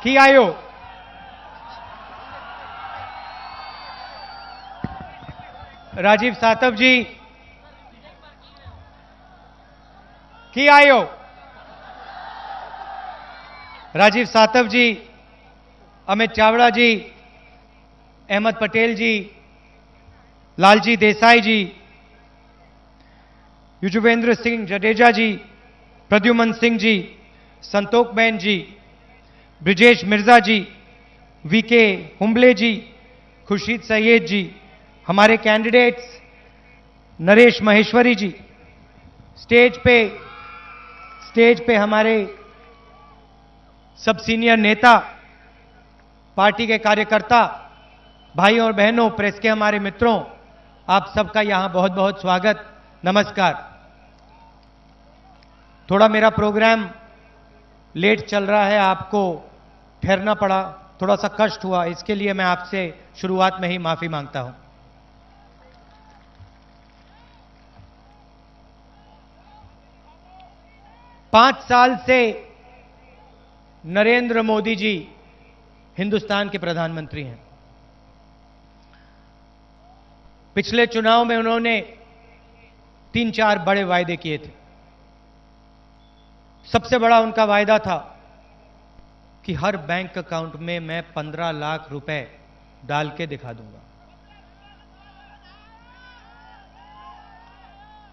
की आयो राजीव सातव जी की आयो राजीव सातव जी, अमित चावड़ा जी, अहमद पटेल जी, लालजी देसाई जी, युजवेंद्र सिंह जडेजा जी, प्रद्युमन सिंह जी, संतोख बैन जी, ब्रिजेश मिर्जा जी, वीके हुम्बले जी, खुर्शीद सैयद जी, हमारे कैंडिडेट्स नरेश महेश्वरी जी, स्टेज पे हमारे सब सीनियर नेता, पार्टी के कार्यकर्ता, भाई और बहनों, प्रेस के हमारे मित्रों, आप सबका यहां बहुत बहुत स्वागत, नमस्कार। थोड़ा मेरा प्रोग्राम लेट चल रहा है, आपको ठहरना पड़ा, थोड़ा सा कष्ट हुआ, इसके लिए मैं आपसे शुरुआत में ही माफी मांगता हूं। पांच साल से नरेंद्र मोदी जी हिंदुस्तान के प्रधानमंत्री हैं। पिछले चुनाव में उन्होंने 3-4 बड़े वायदे किए थे। सबसे बड़ा उनका वायदा था कि हर बैंक अकाउंट में मैं 15 लाख रुपए डाल के दिखा दूंगा।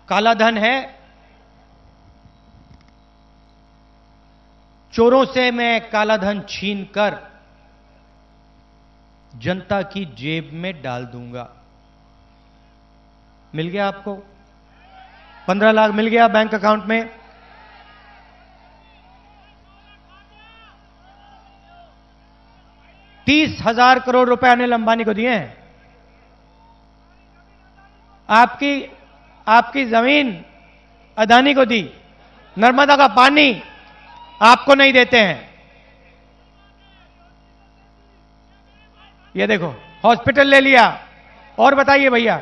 काला धन है, चोरों से मैं काला धन छीन कर जनता की जेब में डाल दूंगा। मिल गया आपको 15 लाख, मिल गया बैंक अकाउंट में। $30,000 करोड़ रुपए अनिल अंबानी को दिए हैं। आपकी जमीन अदानी को दी, नर्मदा का पानी आपको नहीं देते हैं। ये देखो, हॉस्पिटल ले लिया। और बताइए भैया,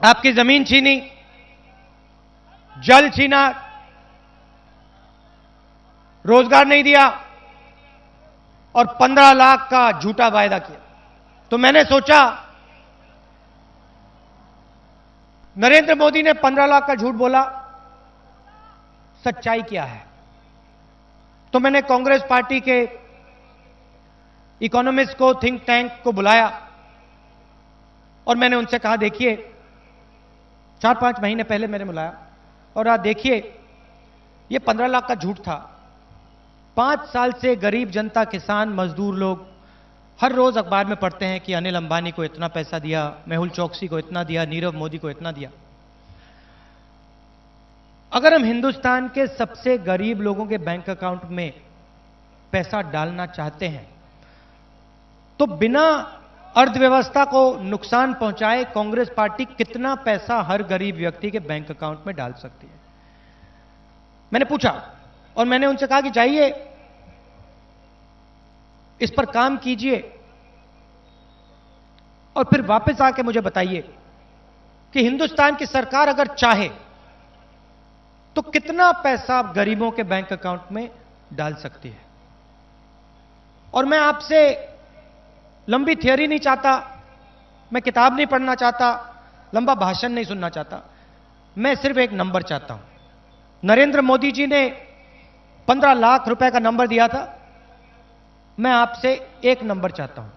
आपकी जमीन छीनी, जल छीना, रोजगार नहीं दिया और 15 लाख का झूठा वायदा किया। तो मैंने सोचा, नरेंद्र मोदी ने 15 लाख का झूठ बोला, सच्चाई क्या है? तो मैंने कांग्रेस पार्टी के इकोनॉमिस्ट को, थिंक टैंक को बुलाया और मैंने उनसे कहा, देखिए 4-5 महीने पहले मैंने बुलाया और आज देखिए ये 15 लाख का झूठ था। 5 साल से गरीब जनता, किसान, मजदूर लोग हर रोज अखबार में पढ़ते हैं कि अनिल अंबानी को इतना पैसा दिया, मेहुल चोकसी को इतना दिया, नीरव मोदी को इतना दिया। अगर हम हिंदुस्तान के सबसे गरीब लोगों के बैंक अकाउंट में पैसा डालना चाहते हैं तो बिना अर्थव्यवस्था को नुकसान पहुंचाए कांग्रेस पार्टी कितना पैसा हर गरीब व्यक्ति के बैंक अकाउंट में डाल सकती है? मैंने पूछा और मैंने उनसे कहा कि जाइए, इस पर काम कीजिए और फिर वापस आके मुझे बताइए कि हिंदुस्तान की सरकार अगर चाहे तो कितना पैसा गरीबों के बैंक अकाउंट में डाल सकती है। और मैं आपसे लंबी थियरी नहीं चाहता, मैं किताब नहीं पढ़ना चाहता, लंबा भाषण नहीं सुनना चाहता, मैं सिर्फ एक नंबर चाहता हूं। नरेंद्र मोदी जी ने 15 लाख रुपए का नंबर दिया था, मैं आपसे एक नंबर चाहता हूं।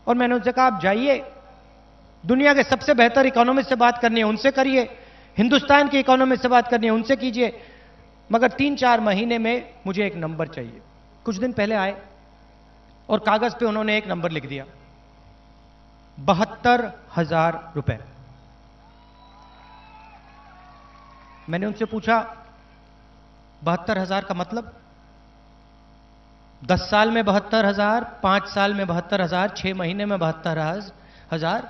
और मैंने उनसे कहा, आप जाइए, दुनिया के सबसे बेहतर इकोनॉमिस्ट से बात करनी है उनसे करिए, हिंदुस्तान की इकोनॉमिस्ट से बात करनी है उनसे कीजिए, मगर 3-4 महीने में मुझे एक नंबर चाहिए। कुछ दिन पहले आए और कागज पे उन्होंने एक नंबर लिख दिया, 72,000 रुपए। मैंने उनसे पूछा, 72,000 का मतलब? 10 साल में 72,000, 5 साल में 72,000, 6 महीने में 72,000,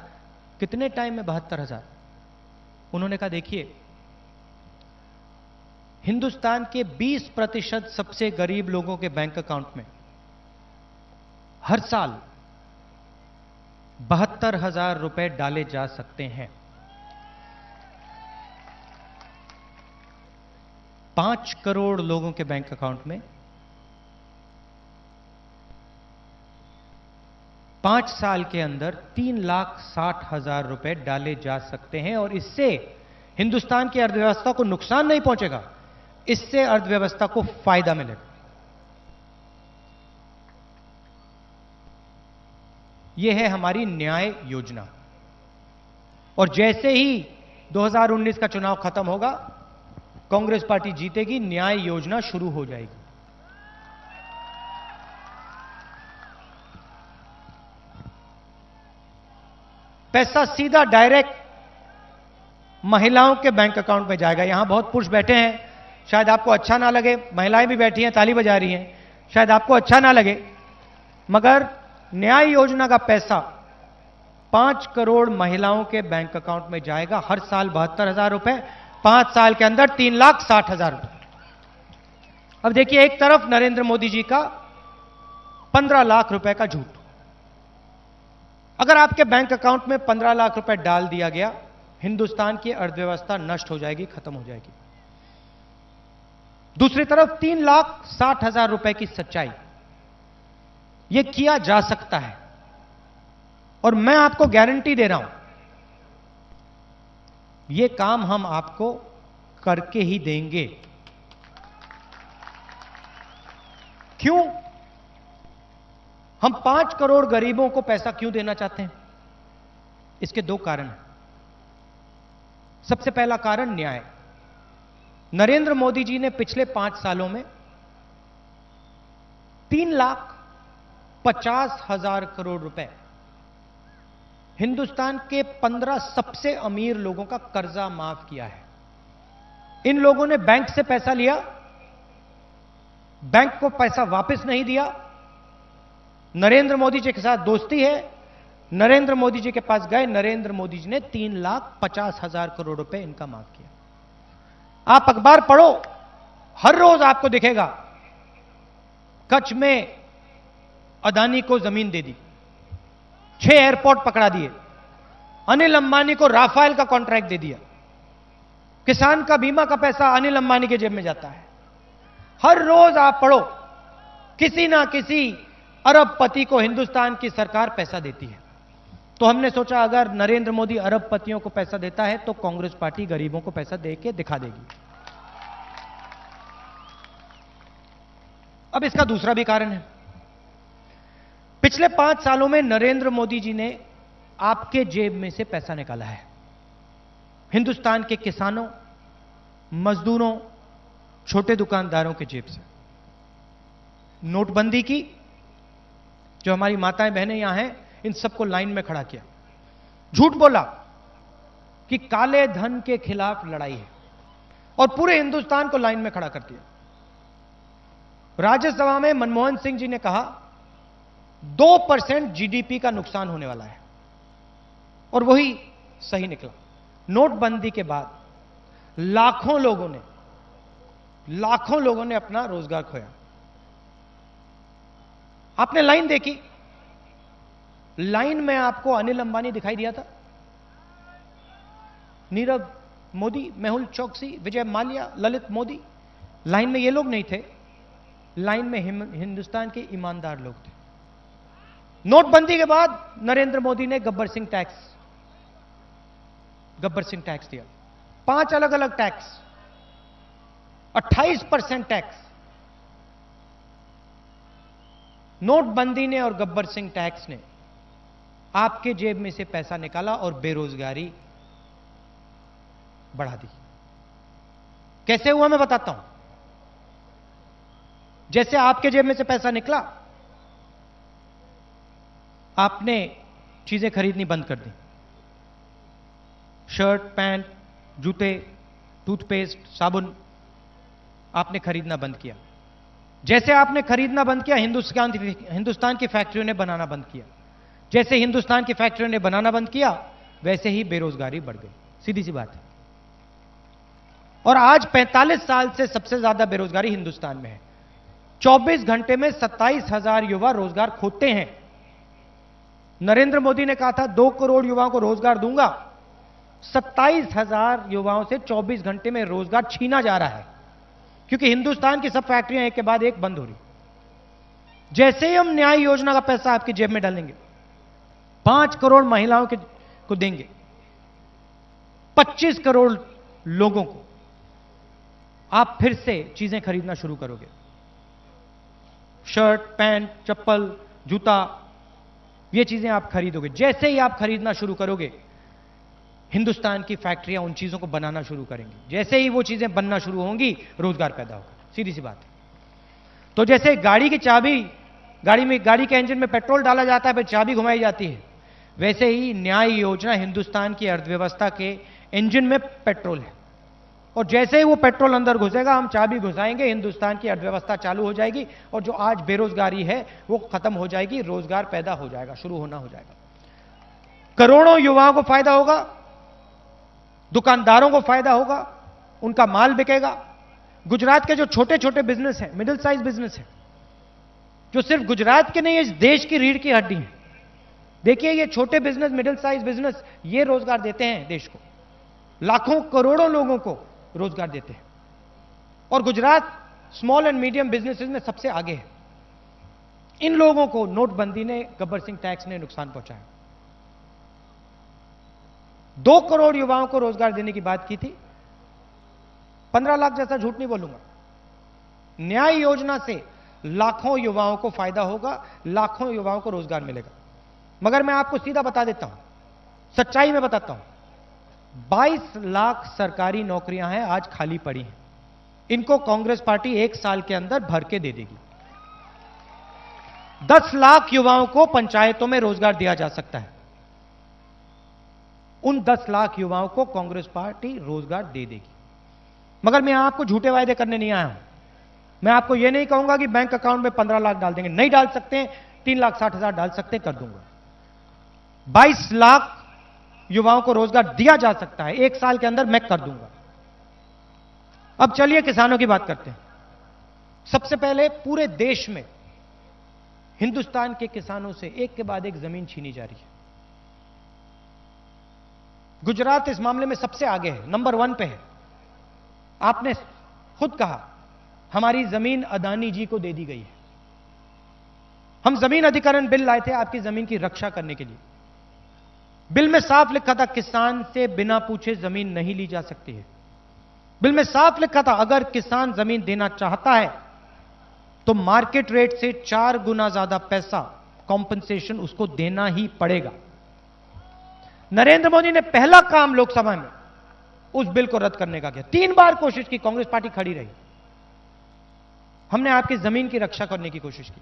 कितने टाइम में 72,000? उन्होंने कहा, देखिए, हिंदुस्तान के 20% सबसे गरीब लोगों के बैंक अकाउंट में हर साल 72,000 रुपए डाले जा सकते हैं। 5 करोड़ लोगों के बैंक अकाउंट में 5 साल के अंदर 3,60,000 रुपए डाले जा सकते हैं और इससे हिंदुस्तान की अर्थव्यवस्था को नुकसान नहीं पहुंचेगा, इससे अर्थव्यवस्था को फायदा मिलेगा। यह है हमारी न्याय योजना। और जैसे ही 2019 का चुनाव खत्म होगा, कांग्रेस पार्टी जीतेगी, न्याय योजना शुरू हो जाएगी। पैसा सीधा डायरेक्ट महिलाओं के बैंक अकाउंट में जाएगा। यहां बहुत पुरुष बैठे हैं, शायद आपको अच्छा ना लगे, महिलाएं भी बैठी हैं, ताली बजा रही हैं, शायद आपको अच्छा ना लगे, मगर न्याय योजना का पैसा 5 करोड़ महिलाओं के बैंक अकाउंट में जाएगा। हर साल 72,000 रुपए, 5 साल के अंदर 3,60,000 रुपए। अब देखिए, एक तरफ नरेंद्र मोदी जी का 15 लाख रुपए का झूठ। अगर आपके बैंक अकाउंट में 15 लाख रुपए डाल दिया गया, हिंदुस्तान की अर्थव्यवस्था नष्ट हो जाएगी, खत्म हो जाएगी। दूसरी तरफ 3,60,000 रुपए की सच्चाई। यह किया जा सकता है और मैं आपको गारंटी दे रहा हूं, यह काम हम आपको करके ही देंगे। क्यों? हम 5 करोड़ गरीबों को पैसा क्यों देना चाहते हैं? इसके 2 कारण हैं। सबसे पहला कारण न्याय। नरेंद्र मोदी जी ने पिछले 5 सालों में 3,50,000 करोड़ रुपए हिंदुस्तान के 15 सबसे अमीर लोगों का कर्जा माफ किया है। इन लोगों ने बैंक से पैसा लिया, बैंक को पैसा वापस नहीं दिया। नरेंद्र मोदी जी के साथ दोस्ती है, नरेंद्र मोदी जी के पास गए, नरेंद्र मोदी जी ने 3,50,000 करोड़ रुपए इनका माफ किया। आप अखबार पढ़ो, हर रोज आपको दिखेगा कच्छ में अदानी को जमीन दे दी, 6 एयरपोर्ट पकड़ा दिए, अनिल अंबानी को राफेल का कॉन्ट्रैक्ट दे दिया, किसान का बीमा का पैसा अनिल अंबानी के जेब में जाता है। हर रोज आप पढ़ो, किसी ना किसी अरबपति को हिंदुस्तान की सरकार पैसा देती है। तो हमने सोचा, अगर नरेंद्र मोदी अरबपतियों को पैसा देता है तो कांग्रेस पार्टी गरीबों को पैसा दे के दिखा देगी। अब इसका दूसरा भी कारण है। पिछले 5 सालों में नरेंद्र मोदी जी ने आपके जेब में से पैसा निकाला है, हिंदुस्तान के किसानों, मजदूरों, छोटे दुकानदारों के जेब से। नोटबंदी की, जो हमारी माताएं बहनें यहां हैं, इन सबको लाइन में खड़ा किया। झूठ बोला कि काले धन के खिलाफ लड़ाई है और पूरे हिंदुस्तान को लाइन में खड़ा कर दिया। राज्यसभा में मनमोहन सिंह जी ने कहा 2% जीडीपी का नुकसान होने वाला है और वही सही निकला। नोटबंदी के बाद लाखों लोगों ने अपना रोजगार खोया। आपने लाइन देखी, लाइन में आपको अनिल अंबानी दिखाई दिया था, नीरव मोदी, मेहुल चोकसी, विजय माल्या, ललित मोदी। लाइन में ये लोग नहीं थे, लाइन में हिंदुस्तान के ईमानदार लोग थे। नोटबंदी के बाद नरेंद्र मोदी ने गब्बर सिंह टैक्स दिया, 5 अलग अलग टैक्स, 28% टैक्स। नोटबंदी ने और गब्बर सिंह टैक्स ने आपके जेब में से पैसा निकाला और बेरोजगारी बढ़ा दी। कैसे हुआ मैं बताता हूं। जैसे आपके जेब में से पैसा निकला, आपने चीजें खरीदनी बंद कर दी, शर्ट, पैंट, जूते, टूथपेस्ट, साबुन आपने खरीदना बंद किया। जैसे आपने खरीदना बंद किया, हिंदुस्तान की फैक्ट्रियों ने बनाना बंद किया। जैसे हिंदुस्तान की फैक्ट्रियों ने बनाना बंद किया, वैसे ही बेरोजगारी बढ़ गई। सीधी सी बात है। और आज 45 साल से सबसे ज्यादा बेरोजगारी हिंदुस्तान में है। 24 घंटे में 27,000 युवा रोजगार खोते हैं। नरेंद्र मोदी ने कहा था 2 करोड़ युवाओं को रोजगार दूंगा, 27,000 युवाओं से 24 घंटे में रोजगार छीना जा रहा है। क्योंकि हिंदुस्तान की सब फैक्ट्रियां एक के बाद एक बंद हो रही। जैसे ही हम न्याय योजना का पैसा आपकी जेब में डालेंगे, 5 करोड़ महिलाओं को देंगे, 25 करोड़ लोगों को आप फिर से चीजें खरीदना शुरू करोगे। शर्ट, पैंट, चप्पल, जूता, ये चीजें आप खरीदोगे। जैसे ही आप खरीदना शुरू करोगे, हिंदुस्तान की फैक्ट्रियां उन चीजों को बनाना शुरू करेंगी। जैसे ही वो चीजें बनना शुरू होंगी, रोजगार पैदा होगा। सीधी सी बात है। तो जैसे गाड़ी की चाबी, गाड़ी के इंजन में पेट्रोल डाला जाता है, फिर चाबी घुमाई जाती है, वैसे ही न्याय योजना हिंदुस्तान की अर्थव्यवस्था के इंजन में पेट्रोल है। और जैसे ही वो पेट्रोल अंदर घुसेगा, हम चाबी घुसाएंगे, हिंदुस्तान की अर्थव्यवस्था चालू हो जाएगी, और जो आज बेरोजगारी है वो खत्म हो जाएगी, रोजगार पैदा हो जाएगा, शुरू होना हो जाएगा। करोड़ों युवाओं को फायदा होगा, दुकानदारों को फायदा होगा, उनका माल बिकेगा। गुजरात के जो छोटे छोटे बिजनेस हैं, मिडिल साइज बिजनेस है, जो सिर्फ गुजरात के नहीं है, इस देश की रीढ़ की हड्डी है। देखिए, ये छोटे बिजनेस, मिडिल साइज बिजनेस, ये रोजगार देते हैं देश को, लाखों करोड़ों लोगों को रोजगार देते हैं। और Gujarat small and medium businesses में सबसे आगे है। इन लोगों को नोटबंदी ने, गब्बर सिंह टैक्स ने नुकसान पहुंचाया। 2 करोड़ युवाओं को रोजगार देने की बात की थी, 15 लाख जैसा झूठ नहीं बोलूंगा। न्याय योजना से लाखों युवाओं को फायदा होगा, लाखों युवाओं को रोजगार मिलेगा। मगर मैं आपको सीधा बता देता हूं, सच्चाई में बताता हूं, 22 लाख सरकारी नौकरियां हैं आज खाली पड़ी हैं। इनको कांग्रेस पार्टी 1 साल के अंदर भर के दे देगी। 10 लाख युवाओं को पंचायतों में रोजगार दिया जा सकता है। उन 10 लाख युवाओं को कांग्रेस पार्टी रोजगार दे देगी। मगर मैं आपको झूठे वायदे करने नहीं आया हूं। मैं आपको यह नहीं कहूंगा कि बैंक अकाउंट में 15 लाख डाल देंगे, नहीं डाल सकते, 3,60,000 डाल सकते, कर दूंगा। 22 लाख युवाओं को रोजगार दिया जा सकता है 1 साल के अंदर, मैं कर दूंगा। अब चलिए किसानों की बात करते हैं। सबसे पहले पूरे देश में हिंदुस्तान के किसानों से एक के बाद एक जमीन छीनी जा रही है। गुजरात इस मामले में सबसे आगे है, नंबर 1 पे है। आपने खुद कहा, हमारी जमीन अदानी जी को दे दी गई है। हम जमीन अधिग्रहण बिल लाए थे आपकी जमीन की रक्षा करने के लिए। बिल में साफ लिखा था, किसान से बिना पूछे जमीन नहीं ली जा सकती है। बिल में साफ लिखा था, अगर किसान जमीन देना चाहता है तो मार्केट रेट से 4 गुना ज्यादा पैसा कॉम्पनसेशन उसको देना ही पड़ेगा। नरेंद्र मोदी ने पहला काम लोकसभा में उस बिल को रद्द करने का किया। 3 बार कोशिश की, कांग्रेस पार्टी खड़ी रही। हमने आपकी जमीन की रक्षा करने की कोशिश की।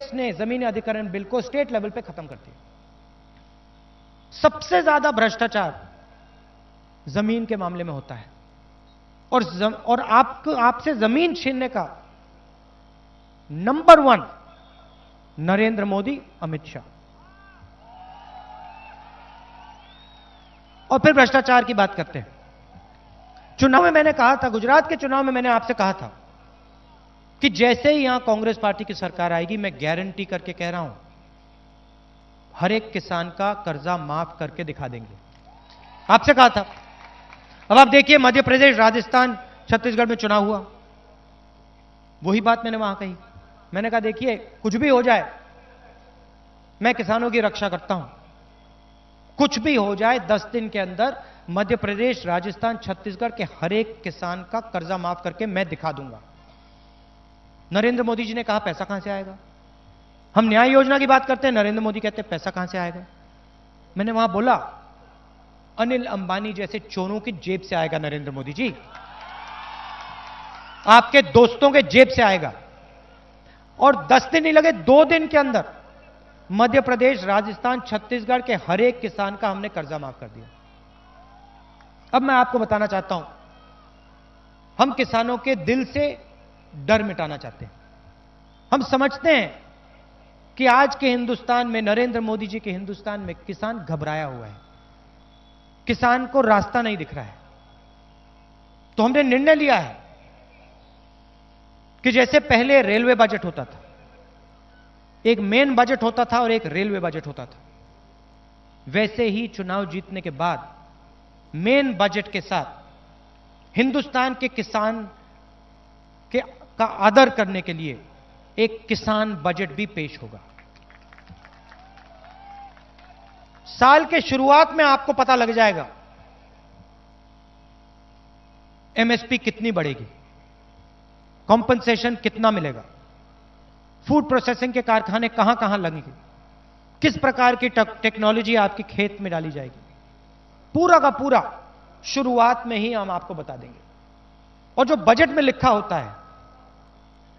इसने जमीन अधिग्रहण बिल को स्टेट लेवल पे खत्म कर दिया। सबसे ज्यादा भ्रष्टाचार जमीन के मामले में होता है, और आपसे जमीन छीनने का नंबर 1 नरेंद्र मोदी, अमित शाह। और फिर भ्रष्टाचार की बात करते हैं। चुनाव में मैंने कहा था, गुजरात के चुनाव में मैंने आपसे कहा था कि जैसे ही यहां कांग्रेस पार्टी की सरकार आएगी, मैं गारंटी करके कह रहा हूं, हर एक किसान का कर्जा माफ करके दिखा देंगे। आपसे कहा था। अब आप देखिए, मध्य प्रदेश, राजस्थान, छत्तीसगढ़ में चुनाव हुआ, वही बात मैंने वहां कही। मैंने कहा, देखिए, कुछ भी हो जाए, मैं किसानों की रक्षा करता हूं। कुछ भी हो जाए, 10 दिन के अंदर मध्य प्रदेश, राजस्थान, छत्तीसगढ़ के हर एक किसान का कर्जा माफ करके मैं दिखा दूंगा। नरेंद्र मोदी जी ने कहा, पैसा कहां से आएगा? हम न्याय योजना की बात करते हैं, नरेंद्र मोदी कहते हैं, पैसा कहां से आएगा? मैंने वहां बोला, अनिल अंबानी जैसे चोरों की जेब से आएगा नरेंद्र मोदी जी, आपके दोस्तों के जेब से आएगा। और 10 दिन नहीं लगे, 2 दिन के अंदर मध्य प्रदेश, राजस्थान, छत्तीसगढ़ के हर एक किसान का हमने कर्जा माफ कर दिया। अब मैं आपको बताना चाहता हूं, हम किसानों के दिल से डर मिटाना चाहते हैं। हम समझते हैं कि आज के हिंदुस्तान में, नरेंद्र मोदी जी के हिंदुस्तान में, किसान घबराया हुआ है, किसान को रास्ता नहीं दिख रहा है। तो हमने निर्णय लिया है कि जैसे पहले रेलवे बजट होता था, एक मेन बजट होता था और एक रेलवे बजट होता था, वैसे ही चुनाव जीतने के बाद मेन बजट के साथ हिंदुस्तान के किसान के का आदर करने के लिए एक किसान बजट भी पेश होगा। साल के शुरुआत में आपको पता लग जाएगा एमएसपी कितनी बढ़ेगी, कॉम्पनसेशन कितना मिलेगा, फूड प्रोसेसिंग के कारखाने कहां कहां लगेंगे, किस प्रकार की टेक्नोलॉजी आपके खेत में डाली जाएगी, पूरा का पूरा शुरुआत में ही हम आपको बता देंगे। और जो बजट में लिखा होता है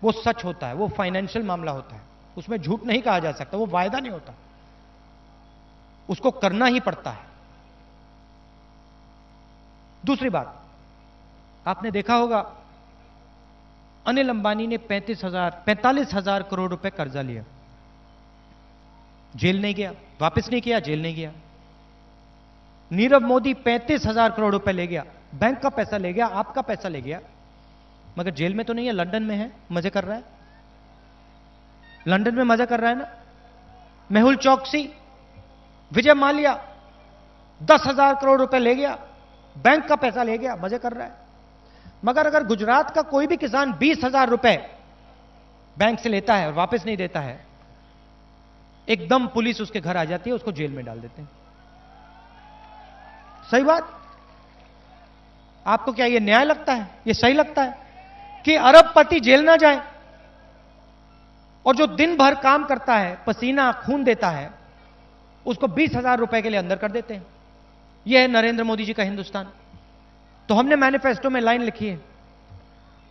वो सच होता है, वो फाइनेंशियल मामला होता है, उसमें झूठ नहीं कहा जा सकता, वो वायदा नहीं होता, उसको करना ही पड़ता है। दूसरी बात, आपने देखा होगा अनिल अंबानी ने 45,000 करोड़ रुपए कर्जा लिया, जेल नहीं गया, वापस नहीं किया, जेल नहीं गया। नीरव मोदी 35,000 करोड़ रुपए ले गया, बैंक का पैसा ले गया, आपका पैसा ले गया, मगर जेल में तो नहीं है, लंदन में है, मजे कर रहा है, लंदन में मजा कर रहा है ना। मेहुल चौकसी, विजय माल्या 10,000 करोड़ रुपए ले गया, बैंक का पैसा ले गया, मजे कर रहा है। मगर अगर गुजरात का कोई भी किसान 20,000 रुपए बैंक से लेता है और वापस नहीं देता है, एकदम पुलिस उसके घर आ जाती है, उसको जेल में डाल देते हैं। सही बात? आपको क्या यह न्याय लगता है, यह सही लगता है कि अरबपति जेल ना जाए और जो दिन भर काम करता है, पसीना खून देता है, उसको 20,000 रुपए के लिए अंदर कर देते हैं? यह है नरेंद्र मोदी जी का हिंदुस्तान। तो हमने मैनिफेस्टो में लाइन लिखी है,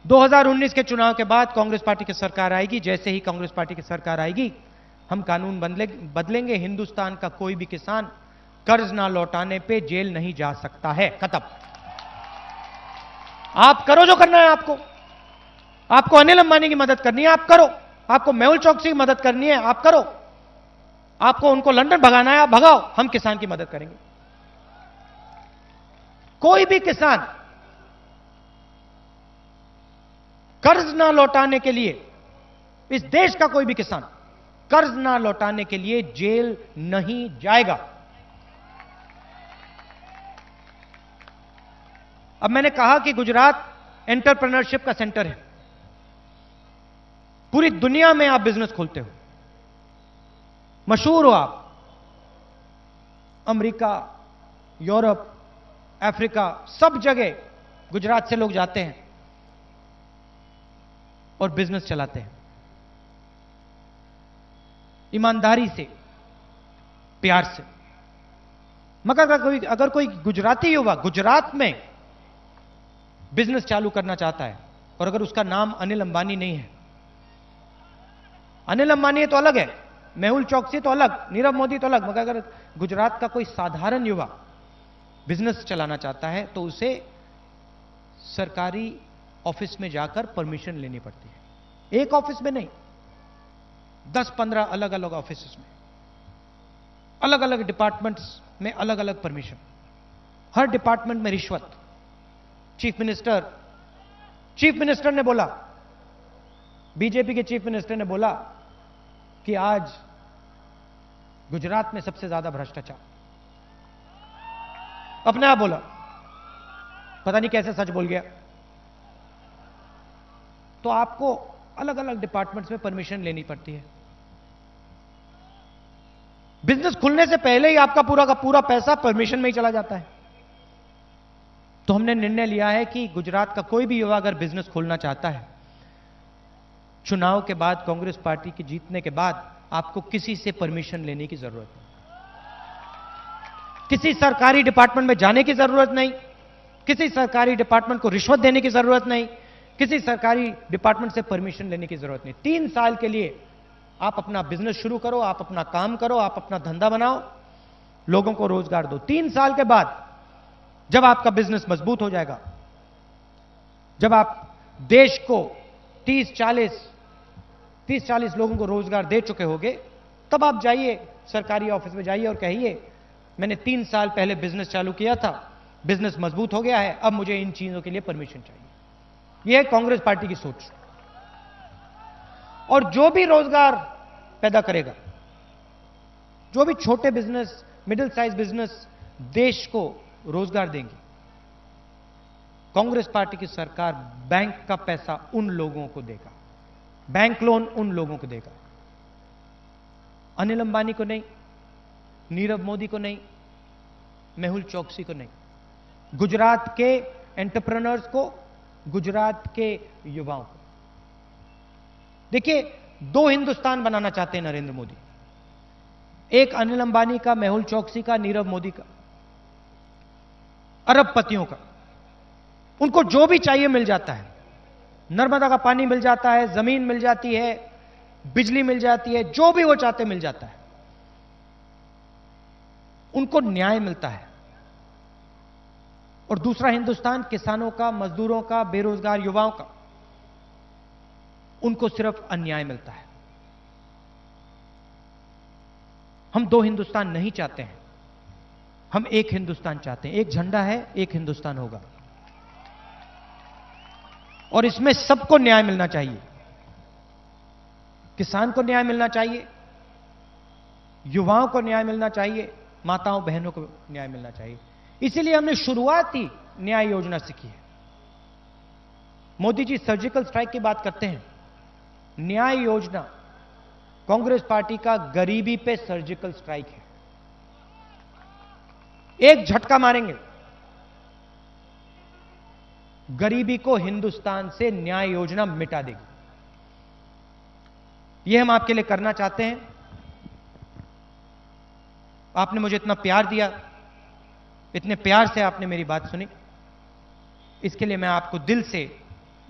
2019 के चुनाव के बाद कांग्रेस पार्टी की सरकार आएगी, जैसे ही कांग्रेस पार्टी की सरकार आएगी हम कानून बदलेंगे, हिंदुस्तान का कोई भी किसान कर्ज ना लौटाने पे जेल नहीं जा सकता है, खत्म। आप करो जो करना है, आपको अनिल अंबानी की मदद करनी है, आप करो, आपको मेहुल चौकसी की मदद करनी है, आप करो, आपको उनको लंदन भगाना है, आप भगाओ, हम किसान की मदद करेंगे। कोई भी किसान कर्ज ना लौटाने के लिए, इस देश का कोई भी किसान कर्ज ना लौटाने के लिए जेल नहीं जाएगा। अब मैंने कहा कि गुजरात एंटरप्रेन्योरशिप का सेंटर है, पूरी दुनिया में आप बिजनेस खोलते हो, मशहूर हो आप, अमेरिका, यूरोप, अफ्रीका, सब जगह गुजरात से लोग जाते हैं और बिजनेस चलाते हैं, ईमानदारी से, प्यार से। मगर अगर कोई गुजराती युवा गुजरात में बिजनेस चालू करना चाहता है और अगर उसका नाम अनिल अंबानी नहीं है, अनिल अंबानी तो अलग है, मेहुल चौकसी तो अलग, नीरव मोदी तो अलग, मगर अगर गुजरात का कोई साधारण युवा बिजनेस चलाना चाहता है तो उसे सरकारी ऑफिस में जाकर परमिशन लेनी पड़ती है। एक ऑफिस में नहीं, 10-15 अलग अलग ऑफिस में, अलग अलग डिपार्टमेंट्स में अलग अलग परमिशन, हर डिपार्टमेंट में रिश्वत। चीफ मिनिस्टर ने बोला, बीजेपी के चीफ मिनिस्टर ने बोला कि आज गुजरात में सबसे ज्यादा भ्रष्टाचार, अपने आप बोला, पता नहीं कैसे सच बोल गया। तो आपको अलग अलग डिपार्टमेंट्स में परमिशन लेनी पड़ती है। बिजनेस खुलने से पहले ही आपका पूरा का पूरा पैसा परमिशन में ही चला जाता है। तो हमने निर्णय लिया है कि गुजरात का कोई भी युवा अगर बिजनेस खोलना चाहता है, चुनाव के बाद, कांग्रेस पार्टी की जीतने के बाद आपको किसी से परमिशन लेने की जरूरत नहीं, किसी सरकारी डिपार्टमेंट में जाने की जरूरत नहीं, किसी सरकारी डिपार्टमेंट को रिश्वत देने की जरूरत नहीं, किसी सरकारी डिपार्टमेंट से परमिशन लेने की जरूरत नहीं। 3 साल के लिए आप अपना बिजनेस शुरू करो, आप अपना काम करो, आप अपना धंधा बनाओ, लोगों को रोजगार दो। 3 साल के बाद जब आपका बिजनेस मजबूत हो जाएगा, जब आप देश को 30-40 लोगों को रोजगार दे चुके होंगे, तब आप जाइए सरकारी ऑफिस में जाइए और कहिए मैंने 3 साल पहले बिजनेस चालू किया था, बिजनेस मजबूत हो गया है, अब मुझे इन चीजों के लिए परमिशन चाहिए। यह है कांग्रेस पार्टी की सोच। और जो भी रोजगार पैदा करेगा, जो भी छोटे बिजनेस, मिडिल साइज बिजनेस देश को रोजगार देंगे, कांग्रेस पार्टी की सरकार बैंक का पैसा उन लोगों को देगा, बैंक लोन उन लोगों को देगा, अनिल अंबानी को नहीं, नीरव मोदी को नहीं, मेहुल चोकसी को नहीं, गुजरात के एंटरप्रेन्योर्स को, गुजरात के युवाओं को। देखिए, दो हिंदुस्तान बनाना चाहते हैं नरेंद्र मोदी, एक अनिल अंबानी का, मेहुल चोकसी का, नीरव मोदी का, अरबपतियों का। उनको जो भी चाहिए मिल जाता है, नर्मदा का पानी मिल जाता है, जमीन मिल जाती है, बिजली मिल जाती है, जो भी वो चाहते मिल जाता है, उनको न्याय मिलता है। और दूसरा हिंदुस्तान किसानों का, मजदूरों का, बेरोजगार युवाओं का, उनको सिर्फ अन्याय मिलता है। हम दो हिंदुस्तान नहीं चाहते हैं, हम एक हिंदुस्तान चाहते हैं। एक झंडा है, एक हिंदुस्तान होगा, और इसमें सबको न्याय मिलना चाहिए। किसान को न्याय मिलना चाहिए, युवाओं को न्याय मिलना चाहिए, माताओं बहनों को न्याय मिलना चाहिए। इसीलिए हमने शुरुआती न्याय योजना से की है। मोदी जी सर्जिकल स्ट्राइक की बात करते हैं, न्याय योजना कांग्रेस पार्टी का गरीबी पे सर्जिकल स्ट्राइक है। एक झटका मारेंगे, गरीबी को हिंदुस्तान से न्याय योजना मिटा देगी। यह हम आपके लिए करना चाहते हैं। आपने मुझे इतना प्यार दिया, इतने प्यार से आपने मेरी बात सुनी, इसके लिए मैं आपको दिल से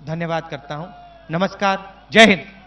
धन्यवाद करता हूं। नमस्कार, जय हिंद।